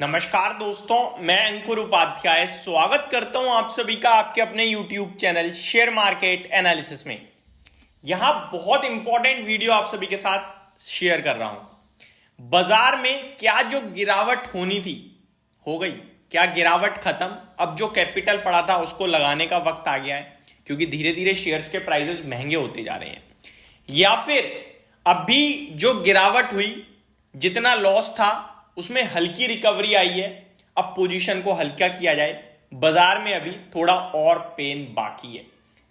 नमस्कार दोस्तों, मैं अंकुर उपाध्याय स्वागत करता हूं आप सभी का आपके अपने YouTube channel share market analysis में। यहां बहुत इंपॉर्टेंट वीडियो आप सभी के साथ शेयर कर रहा हूं। बाजार में क्या जो गिरावट होनी थी हो गई, क्या गिरावट खत्म? अब जो कैपिटल पड़ा था उसको लगाने का वक्त आ गया है, क्योंकि धीरे धीरे शेयर्स के प्राइसेस महंगे होते जा रहे हैं। या फिर अभी जो गिरावट हुई, जितना लॉस था उसमें हल्की रिकवरी आई है, अब पोजीशन को हल्का किया जाए। बाजार में अभी थोड़ा और पेन बाकी है।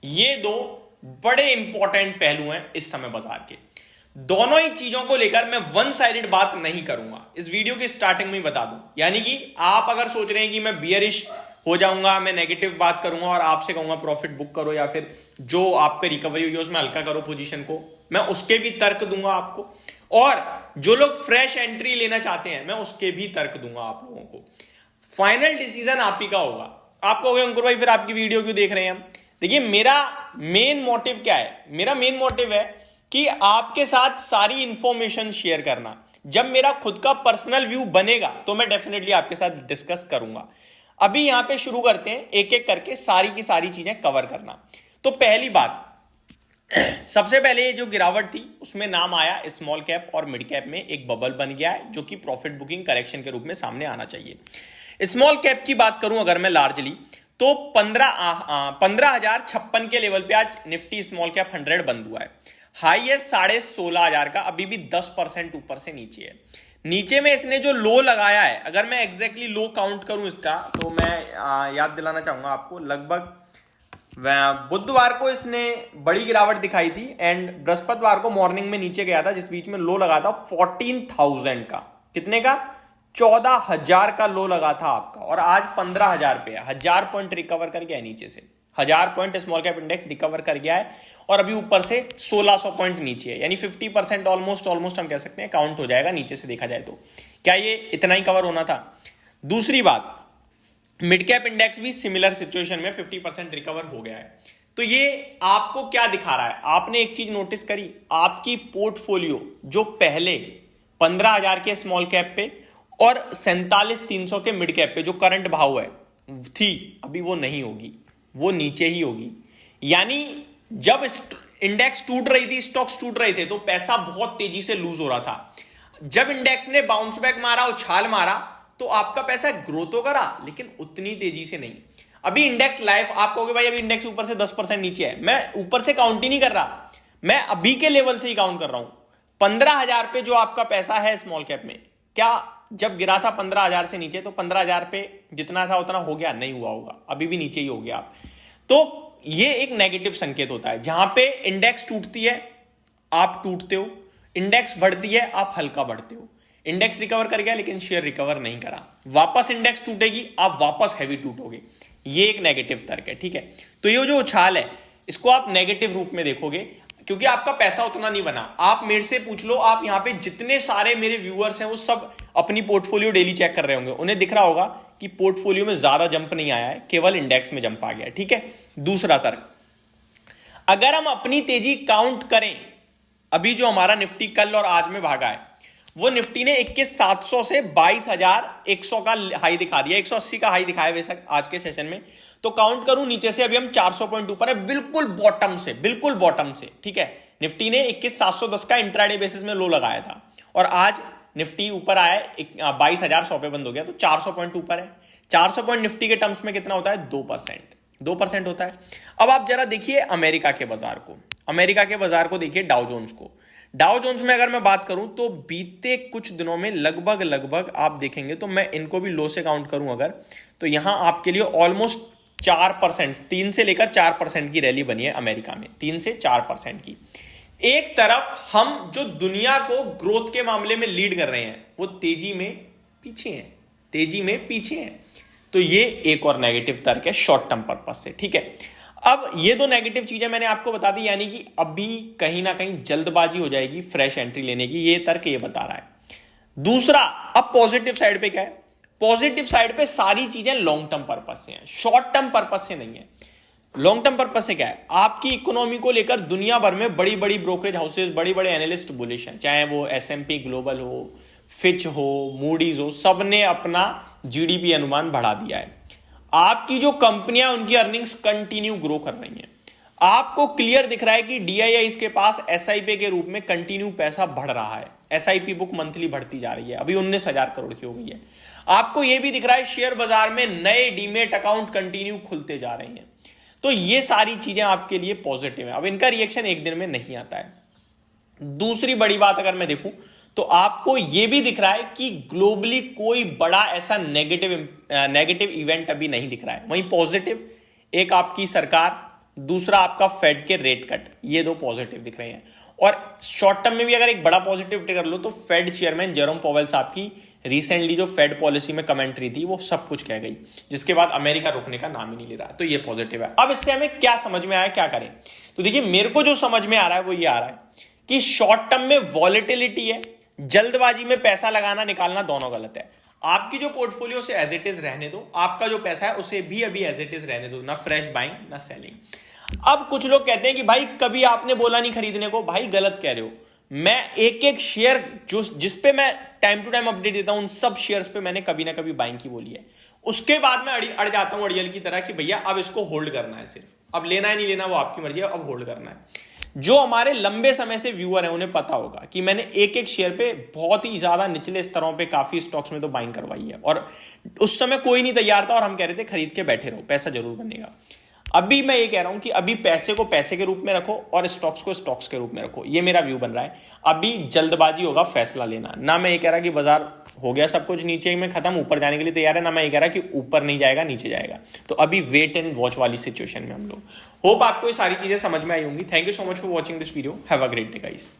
ये दो बड़े इंपॉर्टेंट पहलू हैं इस समय बाजार के। दोनों ही चीजों को लेकर मैं वन साइडेड बात नहीं करूंगा, इस वीडियो की स्टार्टिंग में ही बता दूं। यानी कि आप अगर सोच रहे हैं कि मैं बियरिश हो जाऊंगा, मैं नेगेटिव बात करूंगा और आपसे कहूंगा प्रॉफिट बुक करो, या फिर जो आपकी रिकवरी हुई है उसमें हल्का करो पोजीशन को, मैं उसके भी तर्क दूंगा आपको। और जो लोग फ्रेश एंट्री लेना चाहते हैं मैं उसके भी तर्क दूंगा आप लोगों को। फाइनल डिसीजन आप ही का होगा। आप कहोगे अंकुर भाई फिर आपकी वीडियो क्यों देख रहे हैं हम? देखिए, मेरा मेन मोटिव क्या है? मेरा मेन मोटिव है कि आपके साथ सारी इंफॉर्मेशन शेयर करना। जब मेरा खुद का पर्सनल व्यू बनेगा तो मैं डेफिनेटली आपके साथ डिस्कस करूंगा। अभी यहां पे शुरू करते हैं एक एक करके सारी की सारी चीजें कवर करना। तो पहली बात, सबसे पहले ये जो गिरावट थी उसमें नाम आया स्मॉल कैप और मिड कैप में एक बबल बन गया है, जो कि प्रॉफिट बुकिंग करेक्शन के रूप में सामने आना चाहिए। स्मॉल कैप की बात करूं अगर मैं लार्जली, तो 15,056 के लेवल पे आज निफ्टी स्मॉल कैप 100 बंद हुआ है। हाई है 16,500 का, अभी भी 10% ऊपर से नीचे है। नीचे में इसने जो लो लगाया है, अगर मैं एग्जैक्टली लो काउंट करूं इसका, तो मैं याद दिलाना चाहूंगा आपको, लगभग बुधवार को इसने बड़ी गिरावट दिखाई थी एंड बृहस्पतिवार को मॉर्निंग में नीचे गया था, जिस बीच में लो लगा था 14,000 का। कितने का? 14,000 का लो लगा था आपका, और आज 15,000 पे है। 1000 पॉइंट रिकवर कर गया है नीचे से। 1000 point small cap index recover कर गया है, और अभी ऊपर से 1600 पॉइंट नीचे है। यानी 50% ऑलमोस्ट हम कह सकते हैं काउंट हो जाएगा नीचे से देखा जाए तो। क्या ये इतना ही कवर होना था? दूसरी बात, मिड कैप इंडेक्स भी सिमिलर सिचुएशन में 50% रिकवर हो गया है। तो ये आपको क्या दिखा रहा है? आपने एक चीज नोटिस करी, आपकी पोर्टफोलियो जो पहले 15,000 के स्मॉल कैप पे और 47,300 के मिड कैप पे जो करंट भाव है थी, अभी वो नहीं होगी, वो नीचे ही होगी। यानी जब इंडेक्स टूट रही थी, स्टॉक्स टूट रहे थे, तो पैसा बहुत तेजी से लूज हो रहा था। जब इंडेक्स ने बाउंस बैक मारा, उछाल मारा, तो आपका पैसा ग्रो तो करा, लेकिन उतनी तेजी से नहीं। अभी इंडेक्स लाइव, आप कहोगे भाई अभी इंडेक्स ऊपर से 10% नीचे है। मैं ऊपर से काउंट ही नहीं कर रहा, मैं अभी के लेवल से ही काउंट कर रहा हूं। 15,000 पे जो आपका पैसा है स्मॉल कैप में, क्या जब गिरा था 15,000 से नीचे, तो 15,000 पे जितना था उतना हो गया? नहीं हुआ होगा, अभी भी नीचे ही हो गया आप। तो ये एक नेगेटिव संकेत होता है। जहां पे इंडेक्स टूटती है आप टूटते हो, इंडेक्स बढ़ती है आप हल्का बढ़ते हो। इंडेक्स रिकवर कर गया लेकिन शेयर रिकवर नहीं करा, वापस इंडेक्स टूटेगी आप वापस हैवी टूटोगे। ये एक नेगेटिव तर्क है, ठीक है। तो ये जो उछाल है इसको आप नेगेटिव रूप में देखोगे, क्योंकि आपका पैसा उतना नहीं बना। आप मेरे से पूछ लो, आप यहां पे जितने सारे मेरे व्यूअर्स हैं वो सब अपनी पोर्टफोलियो डेली चेक कर रहे होंगे, उन्हें दिख रहा होगा कि पोर्टफोलियो में ज्यादा जंप नहीं आया है, केवल इंडेक्स में जंप आ गया है, ठीक है। दूसरा तर्क, अगर हम अपनी तेजी काउंट करें, अभी जो हमारा निफ्टी कल और आज में भागा है, वो निफ्टी ने 21,700 से 22,100 का हाई दिखा दिया, 180 का हाई दिखाया वैसा आज के सेशन में। तो काउंट करूं नीचे से, अभी हम 400 पॉइंट ऊपर है, बिल्कुल बॉटम से, ठीक है। निफ्टी ने 21,710 का इंट्राडे बेसिस में लो लगाया था, और आज निफ्टी ऊपर आया, 22,100 पे बंद हो गया, तो 400 पॉइंट ऊपर है। 400 पॉइंट निफ्टी के टर्म्स में कितना होता है? 2% होता है। अब आप जरा देखिए अमेरिका के बाजार को देखिए, डाउ जोन्स को। डाउ जोन्स में अगर मैं बात करूं तो बीते कुछ दिनों में लगभग आप देखेंगे, तो मैं इनको भी लो से काउंट करूं अगर, तो यहां आपके लिए ऑलमोस्ट 4%, 3 से लेकर 4% की रैली बनी है अमेरिका में, 3 से 4% की। एक तरफ हम जो दुनिया को ग्रोथ के मामले में लीड कर रहे हैं, वो तेजी में पीछे हैं। तो ये एक और नेगेटिव तर्क है शॉर्ट टर्म पर्पज से, ठीक है। अब ये दो नेगेटिव चीजें मैंने आपको बता दी, यानी कि अभी कहीं ना कहीं जल्दबाजी हो जाएगी फ्रेश एंट्री लेने की, ये तर्क ये बता रहा है। दूसरा, अब पॉजिटिव साइड पे क्या है? पॉजिटिव साइड पे सारी चीजें लॉन्ग टर्म पर्पज से हैं, शॉर्ट टर्म पर्पज से नहीं है। लॉन्ग टर्म पर्पज से क्या है? आपकी इकोनॉमी को लेकर दुनिया भर में बड़ी बड़ी ब्रोकरेज हाउसेज, बड़े बड़े एनालिस्ट बुलिश हैं, चाहे वो S&P ग्लोबल हो, फिच हो, मूडीज हो, सबने अपना जीडीपी अनुमान बढ़ा दिया है। आपकी जो कंपनियां उनकी अर्निंग्स कंटिन्यू ग्रो कर रही हैं। आपको क्लियर दिख रहा है कि डीआईआई के पास एसआईपी के रूप में कंटिन्यू पैसा बढ़ रहा है। एसआईपी बुक मंथली बढ़ती जा रही है, अभी 19,000 करोड़ की हो गई है। आपको यह भी दिख रहा है शेयर बाजार में नए डीमेट अकाउंट कंटिन्यू खुलते जा रहे हैं। तो ये सारी चीजें आपके लिए पॉजिटिव है। अब इनका रिएक्शन एक दिन में नहीं आता है। दूसरी बड़ी बात अगर मैं देखूं तो आपको यह भी दिख रहा है कि ग्लोबली कोई बड़ा ऐसा नेगेटिव इवेंट अभी नहीं दिख रहा है। वहीं पॉजिटिव एक आपकी सरकार, दूसरा आपका फेड के रेट कट, ये दो पॉजिटिव दिख रहे हैं। और शॉर्ट टर्म में भी अगर एक बड़ा पॉजिटिव कर लो तो फेड चेयरमैन जेरोम पॉवेल साहब की रिसेंटली जो फेड पॉलिसी में कमेंट्री थी वो सब कुछ कह गई, जिसके बाद अमेरिका रुकने का नाम ही नहीं ले रहा। तो ये पॉजिटिव है। अब इससे हमें क्या समझ में आया, क्या करें? तो देखिए, मेरे को जो समझ में आ रहा है वो ये आ रहा है कि शॉर्ट टर्म में वॉलेटिलिटी है, जल्दबाजी में पैसा लगाना निकालना दोनों गलत है। आपकी जो पोर्टफोलियो से एज इट इज रहने दो, आपका जो पैसा है उसे भी अभी एज इट इज रहने दो, ना फ्रेश बाइंग ना सेलिंग। अब कुछ लोग कहते हैं कि भाई कभी आपने बोला नहीं खरीदने को। भाई गलत कह रहे हो। मैं एक एक शेयर जो जिस पे मैं टाइम टू टाइम अपडेट देता हूं, उन सब शेयर्स पे मैंने कभी ना कभी बाइंग की बोली है। उसके बाद मैं अड़ जाता हूं अड़ियल की तरह कि भैया अब इसको होल्ड करना है, सिर्फ अब लेना है नहीं लेना वो आपकी मर्जी है, अब होल्ड करना है। जो हमारे लंबे समय से व्यूअर हैं उन्हें पता होगा कि मैंने एक एक शेयर पे बहुत ही ज्यादा निचले स्तरों पे काफी स्टॉक्स में तो बाइंग करवाई है, और उस समय कोई नहीं तैयार था और हम कह रहे थे खरीद के बैठे रहो, पैसा जरूर बनेगा। अभी मैं ये कह रहा हूं कि अभी पैसे को पैसे के रूप में रखो और स्टॉक्स को स्टॉक्स के रूप में रखो। ये मेरा व्यू बन रहा है। अभी जल्दबाजी होगा फैसला लेना। ना मैं ये कह रहा कि बाजार हो गया सब कुछ नीचे में खत्म, ऊपर जाने के लिए तैयार है, ना मैं ये कह रहा कि ऊपर नहीं जाएगा नीचे जाएगा। तो अभी वेट एंड वॉच वाली सिचुएशन में हम लोग। होप आपको ये सारी चीजें समझ में आई होंगी। Thank you so much for watching this video. Have a great day guys.